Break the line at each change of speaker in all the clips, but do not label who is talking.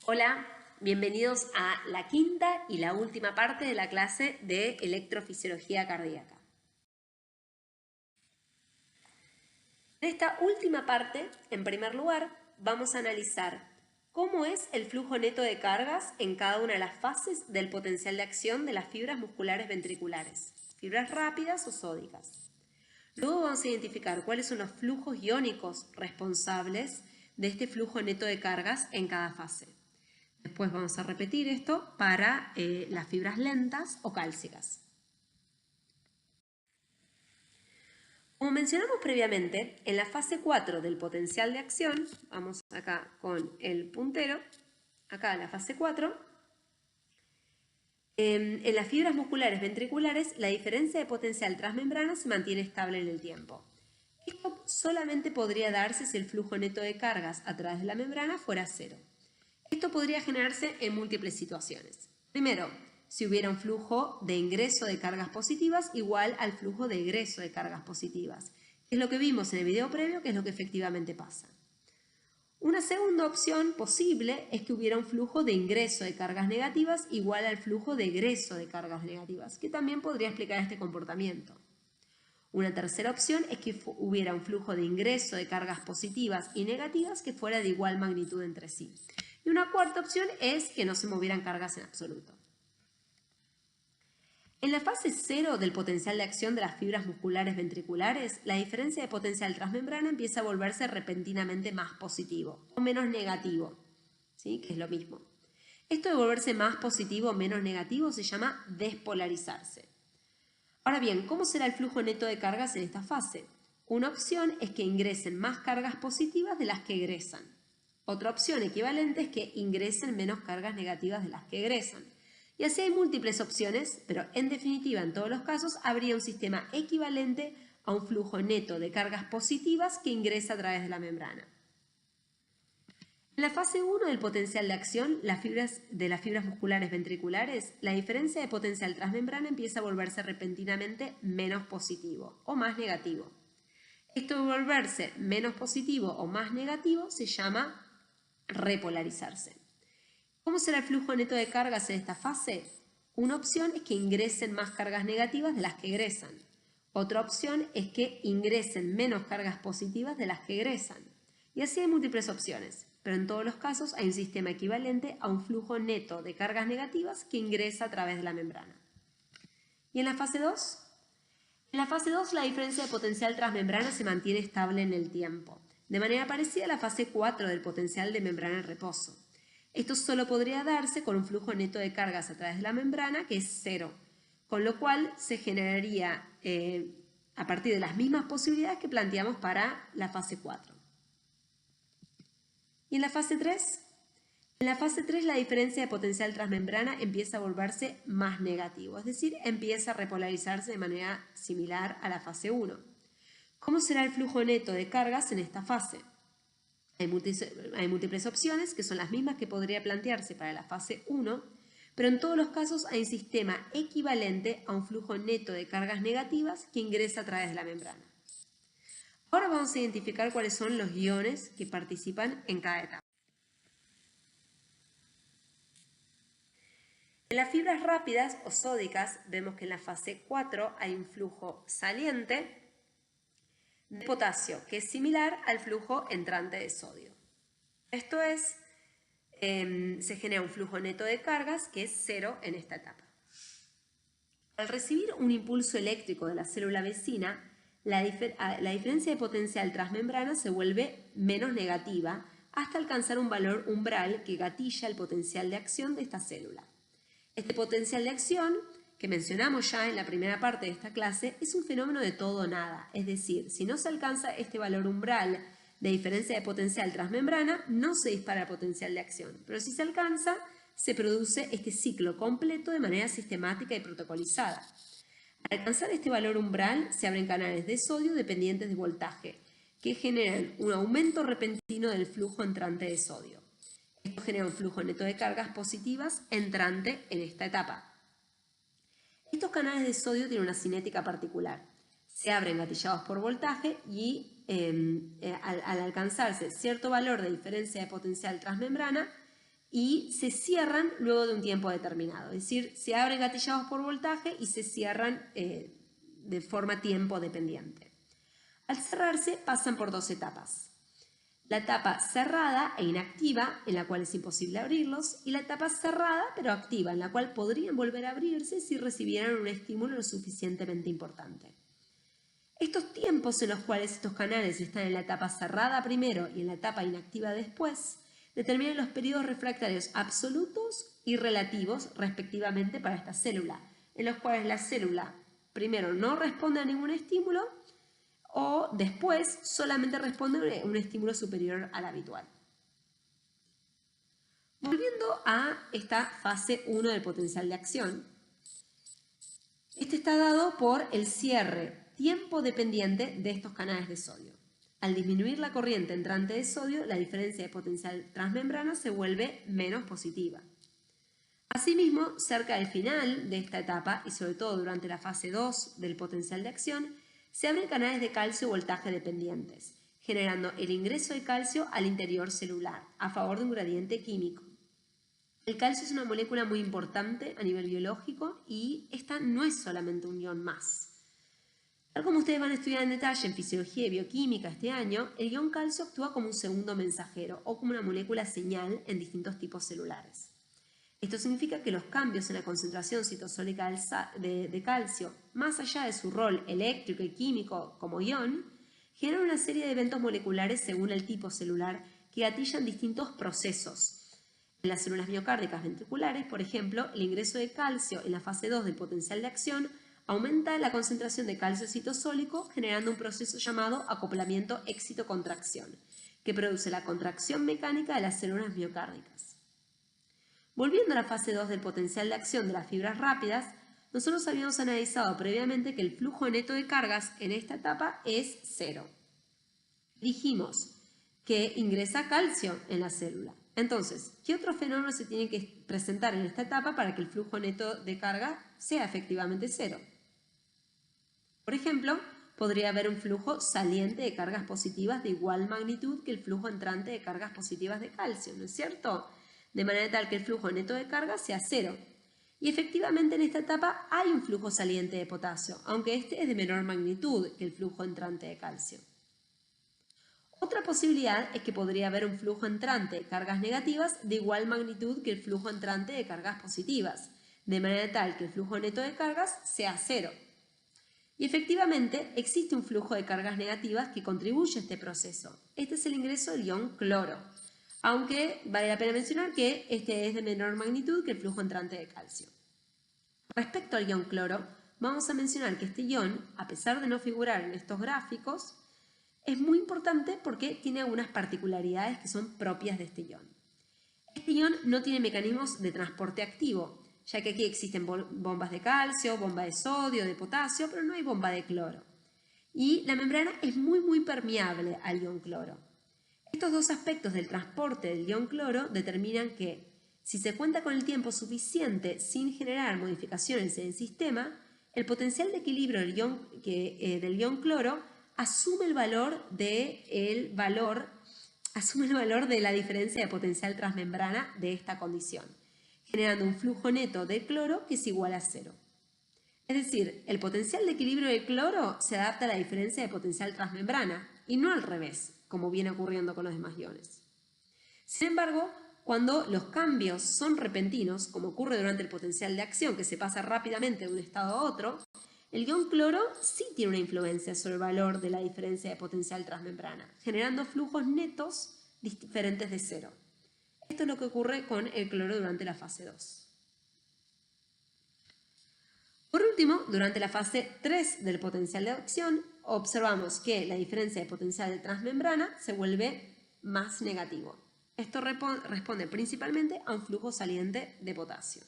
Hola, bienvenidos a la quinta y la última parte de la clase de electrofisiología cardíaca. En esta última parte, en primer lugar, vamos a analizar cómo es el flujo neto de cargas en cada una de las fases del potencial de acción de las fibras musculares ventriculares, fibras rápidas o sódicas. Luego vamos a identificar cuáles son los flujos iónicos responsables de este flujo neto de cargas en cada fase. Después vamos a repetir esto para las fibras lentas o cálcicas. Como mencionamos previamente, en la fase 4 del potencial de acción, vamos acá con el puntero, acá en la fase 4, en las fibras musculares ventriculares la diferencia de potencial transmembrana se mantiene estable en el tiempo. Esto solamente podría darse si el flujo neto de cargas a través de la membrana fuera cero. Esto podría generarse en múltiples situaciones. Primero, si hubiera un flujo de ingreso de cargas positivas igual al flujo de egreso de cargas positivas. Es lo que vimos en el video previo, que es lo que efectivamente pasa. Una segunda opción posible es que hubiera un flujo de ingreso de cargas negativas igual al flujo de egreso de cargas negativas, que también podría explicar este comportamiento. Una tercera opción es que hubiera un flujo de ingreso de cargas positivas y negativas que fuera de igual magnitud entre sí. Y una cuarta opción es que no se movieran cargas en absoluto. En la fase 0 del potencial de acción de las fibras musculares ventriculares, la diferencia de potencial transmembrana empieza a volverse repentinamente más positivo o menos negativo, ¿sí? Que es lo mismo. Esto de volverse más positivo o menos negativo se llama despolarizarse. Ahora bien, ¿cómo será el flujo neto de cargas en esta fase? Una opción es que ingresen más cargas positivas de las que egresan. Otra opción equivalente es que ingresen menos cargas negativas de las que egresan. Y así hay múltiples opciones, pero en definitiva, en todos los casos, habría un sistema equivalente a un flujo neto de cargas positivas que ingresa a través de la membrana. En la fase 1 del potencial de acción de las fibras musculares ventriculares, la diferencia de potencial transmembrana empieza a volverse repentinamente menos positivo o más negativo. Esto de volverse menos positivo o más negativo se llama repolarizarse. ¿Cómo será el flujo neto de cargas en esta fase? Una opción es que ingresen más cargas negativas de las que egresan. Otra opción es que ingresen menos cargas positivas de las que egresan. Y así hay múltiples opciones, pero en todos los casos hay un sistema equivalente a un flujo neto de cargas negativas que ingresa a través de la membrana. ¿Y en la fase 2? En la fase 2 la diferencia de potencial transmembrana se mantiene estable en el tiempo, de manera parecida a la fase 4 del potencial de membrana en reposo. Esto solo podría darse con un flujo neto de cargas a través de la membrana que es cero, con lo cual se generaría a partir de las mismas posibilidades que planteamos para la fase 4. ¿Y en la fase 3? En la fase 3 la diferencia de potencial transmembrana empieza a volverse más negativo, es decir, empieza a repolarizarse de manera similar a la fase 1. ¿Cómo será el flujo neto de cargas en esta fase? Hay múltiples opciones que son las mismas que podría plantearse para la fase 1, pero en todos los casos hay un sistema equivalente a un flujo neto de cargas negativas que ingresa a través de la membrana. Ahora vamos a identificar cuáles son los iones que participan en cada etapa. En las fibras rápidas o sódicas vemos que en la fase 4 hay un flujo saliente de potasio, que es similar al flujo entrante de sodio. Esto es, se genera un flujo neto de cargas que es cero en esta etapa. Al recibir un impulso eléctrico de la célula vecina, la diferencia de potencial transmembrana se vuelve menos negativa hasta alcanzar un valor umbral que gatilla el potencial de acción de esta célula. Este potencial de acción, que mencionamos ya en la primera parte de esta clase, es un fenómeno de todo o nada, es decir, si no se alcanza este valor umbral de diferencia de potencial transmembrana, no se dispara el potencial de acción, pero si se alcanza, se produce este ciclo completo de manera sistemática y protocolizada. Al alcanzar este valor umbral, se abren canales de sodio dependientes de voltaje, que generan un aumento repentino del flujo entrante de sodio. Esto genera un flujo neto de cargas positivas entrante en esta etapa. Estos canales de sodio tienen una cinética particular. Se abren gatillados por voltaje y al alcanzarse cierto valor de diferencia de potencial transmembrana y se cierran luego de un tiempo determinado. Es decir, se abren gatillados por voltaje y se cierran de forma tiempo dependiente. Al cerrarse pasan por dos etapas. La etapa cerrada e inactiva, en la cual es imposible abrirlos, y la etapa cerrada pero activa, en la cual podrían volver a abrirse si recibieran un estímulo lo suficientemente importante. Estos tiempos en los cuales estos canales están en la etapa cerrada primero y en la etapa inactiva después, determinan los periodos refractarios absolutos y relativos respectivamente para esta célula, en los cuales la célula primero no responde a ningún estímulo o después solamente responde a un estímulo superior al habitual. Volviendo a esta fase 1 del potencial de acción, este está dado por el cierre tiempo dependiente de estos canales de sodio. Al disminuir la corriente entrante de sodio, la diferencia de potencial transmembrana se vuelve menos positiva. Asimismo, cerca del final de esta etapa y sobre todo durante la fase 2 del potencial de acción, se abren canales de calcio voltaje dependientes, generando el ingreso de calcio al interior celular a favor de un gradiente químico. El calcio es una molécula muy importante a nivel biológico y esta no es solamente un ion más. Tal como ustedes van a estudiar en detalle en fisiología y bioquímica este año, el ion calcio actúa como un segundo mensajero o como una molécula señal en distintos tipos celulares. Esto significa que los cambios en la concentración citosólica de calcio, más allá de su rol eléctrico y químico como ion, generan una serie de eventos moleculares según el tipo celular que gatillan distintos procesos. En las células miocárdicas ventriculares, por ejemplo, el ingreso de calcio en la fase 2 del potencial de acción aumenta la concentración de calcio citosólico generando un proceso llamado acoplamiento éxito-contracción, que produce la contracción mecánica de las células miocárdicas. Volviendo a la fase 2 del potencial de acción de las fibras rápidas, nosotros habíamos analizado previamente que el flujo neto de cargas en esta etapa es cero. Dijimos que ingresa calcio en la célula. Entonces, ¿qué otro fenómeno se tiene que presentar en esta etapa para que el flujo neto de carga sea efectivamente cero? Por ejemplo, podría haber un flujo saliente de cargas positivas de igual magnitud que el flujo entrante de cargas positivas de calcio, ¿no es cierto? De manera tal que el flujo neto de carga sea cero. Y efectivamente en esta etapa hay un flujo saliente de potasio, aunque este es de menor magnitud que el flujo entrante de calcio. Otra posibilidad es que podría haber un flujo entrante de cargas negativas de igual magnitud que el flujo entrante de cargas positivas, de manera tal que el flujo neto de cargas sea cero. Y efectivamente existe un flujo de cargas negativas que contribuye a este proceso. Este es el ingreso del ion cloro, aunque vale la pena mencionar que este es de menor magnitud que el flujo entrante de calcio. Respecto al ion cloro, vamos a mencionar que este ion, a pesar de no figurar en estos gráficos, es muy importante porque tiene algunas particularidades que son propias de este ion. Este ion no tiene mecanismos de transporte activo, ya que aquí existen bombas de calcio, bomba de sodio, de potasio, pero no hay bomba de cloro. Y la membrana es muy permeable al ion cloro. Estos dos aspectos del transporte del ion cloro determinan que, si se cuenta con el tiempo suficiente sin generar modificaciones en el sistema, el potencial de equilibrio del ion cloro asume el valor de la diferencia de potencial transmembrana de esta condición, generando un flujo neto de cloro que es igual a cero. Es decir, el potencial de equilibrio del cloro se adapta a la diferencia de potencial transmembrana y no al revés, como viene ocurriendo con los demás iones. Sin embargo, cuando los cambios son repentinos, como ocurre durante el potencial de acción, que se pasa rápidamente de un estado a otro, el ion cloro sí tiene una influencia sobre el valor de la diferencia de potencial transmembrana, generando flujos netos diferentes de cero. Esto es lo que ocurre con el cloro durante la fase 2. Por último, durante la fase 3 del potencial de acción, observamos que la diferencia de potencial de transmembrana se vuelve más negativo. Esto responde principalmente a un flujo saliente de potasio.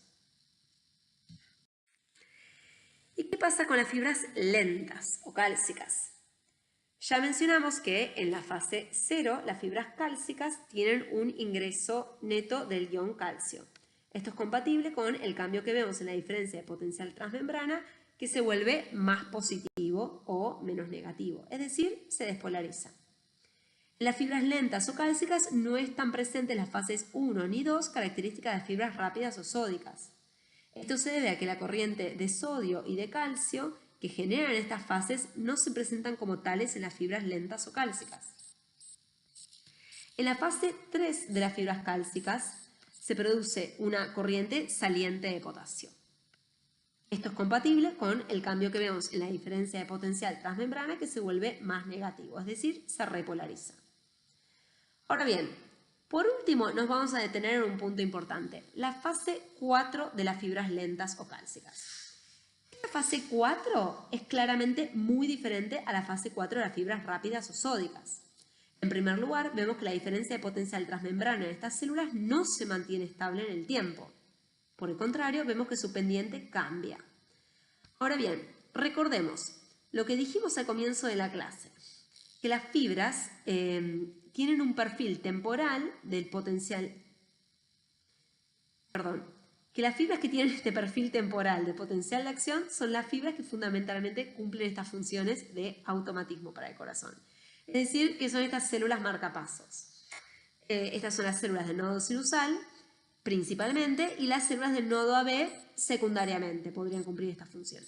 ¿Y qué pasa con las fibras lentas o cálcicas? Ya mencionamos que en la fase 0 las fibras cálcicas tienen un ingreso neto del ion calcio. Esto es compatible con el cambio que vemos en la diferencia de potencial transmembrana, que se vuelve más positivo o menos negativo, es decir, se despolariza. En las fibras lentas o cálcicas no están presentes las fases 1 ni 2, características de fibras rápidas o sódicas. Esto se debe a que la corriente de sodio y de calcio que generan estas fases no se presentan como tales en las fibras lentas o cálcicas. En la fase 3 de las fibras cálcicas se produce una corriente saliente de potasio. Esto es compatible con el cambio que vemos en la diferencia de potencial transmembrana, que se vuelve más negativo, es decir, se repolariza. Ahora bien, por último nos vamos a detener en un punto importante, la fase 4 de las fibras lentas o cálcicas. Esta fase 4 es claramente muy diferente a la fase 4 de las fibras rápidas o sódicas. En primer lugar, vemos que la diferencia de potencial transmembrana en estas células no se mantiene estable en el tiempo. Por el contrario, vemos que su pendiente cambia. Ahora bien, recordemos lo que dijimos al comienzo de la clase, que las fibras tienen un perfil temporal del potencial, que las fibras que tienen este perfil temporal de potencial de acción son las fibras que fundamentalmente cumplen estas funciones de automatismo para el corazón. Es decir, que son estas células marcapasos. Estas son las células del nodo sinusal, principalmente, y las células del nodo AB secundariamente podrían cumplir esta función.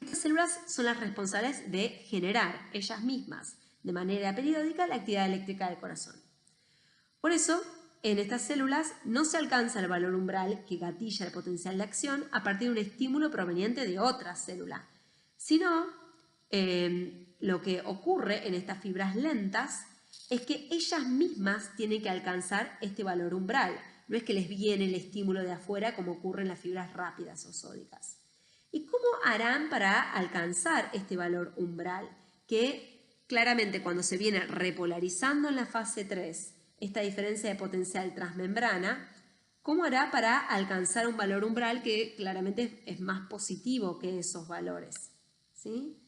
Estas células son las responsables de generar ellas mismas de manera periódica la actividad eléctrica del corazón. Por eso, en estas células no se alcanza el valor umbral que gatilla el potencial de acción a partir de un estímulo proveniente de otra célula, sino lo que ocurre en estas fibras lentas es que ellas mismas tienen que alcanzar este valor umbral. No es que les viene el estímulo de afuera como ocurre en las fibras rápidas o sódicas. ¿Y cómo harán para alcanzar este valor umbral? Que claramente cuando se viene repolarizando en la fase 3 esta diferencia de potencial transmembrana, ¿cómo hará para alcanzar un valor umbral que claramente es más positivo que esos valores? ¿Sí?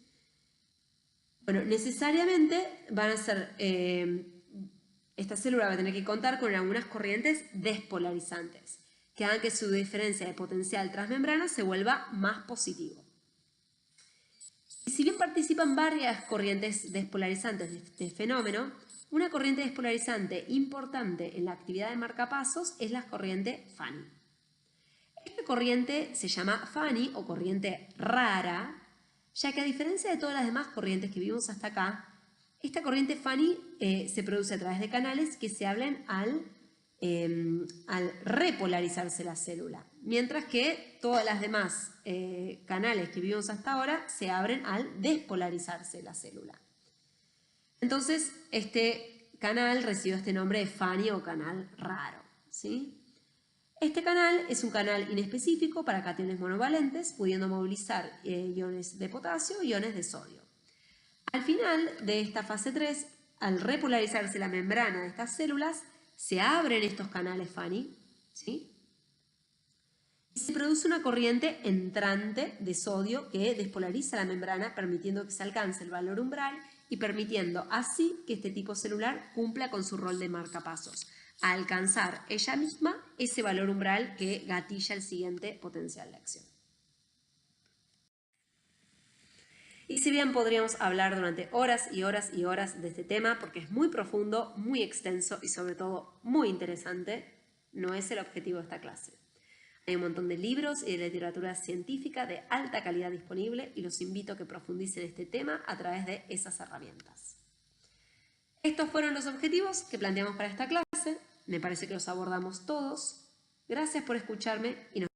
Bueno, necesariamente van a ser, esta célula va a tener que contar con algunas corrientes despolarizantes, que hagan que su diferencia de potencial transmembrana se vuelva más positivo. Y si bien participan varias corrientes despolarizantes de este fenómeno, una corriente despolarizante importante en la actividad de marcapasos es la corriente Fanny. Esta corriente se llama Fanny o corriente rara, ya que a diferencia de todas las demás corrientes que vimos hasta acá, esta corriente Fanny se produce a través de canales que se abren al repolarizarse la célula, mientras que todas las demás canales que vimos hasta ahora se abren al despolarizarse la célula. Entonces, este canal recibe este nombre de Fanny o canal raro, ¿sí? Este canal es un canal inespecífico para cationes monovalentes, pudiendo movilizar iones de potasio y iones de sodio. Al final de esta fase 3, al repolarizarse la membrana de estas células, se abren estos canales Fanny, ¿sí? Y se produce una corriente entrante de sodio que despolariza la membrana, permitiendo que se alcance el valor umbral y permitiendo así que este tipo celular cumpla con su rol de marcapasos, a alcanzar ella misma ese valor umbral que gatilla el siguiente potencial de acción. Y si bien podríamos hablar durante horas y horas y horas de este tema, porque es muy profundo, muy extenso y sobre todo muy interesante, no es el objetivo de esta clase. Hay un montón de libros y de literatura científica de alta calidad disponible y los invito a que profundicen este tema a través de esas herramientas. Estos fueron los objetivos que planteamos para esta clase. Me parece que los abordamos todos. Gracias por escucharme y nos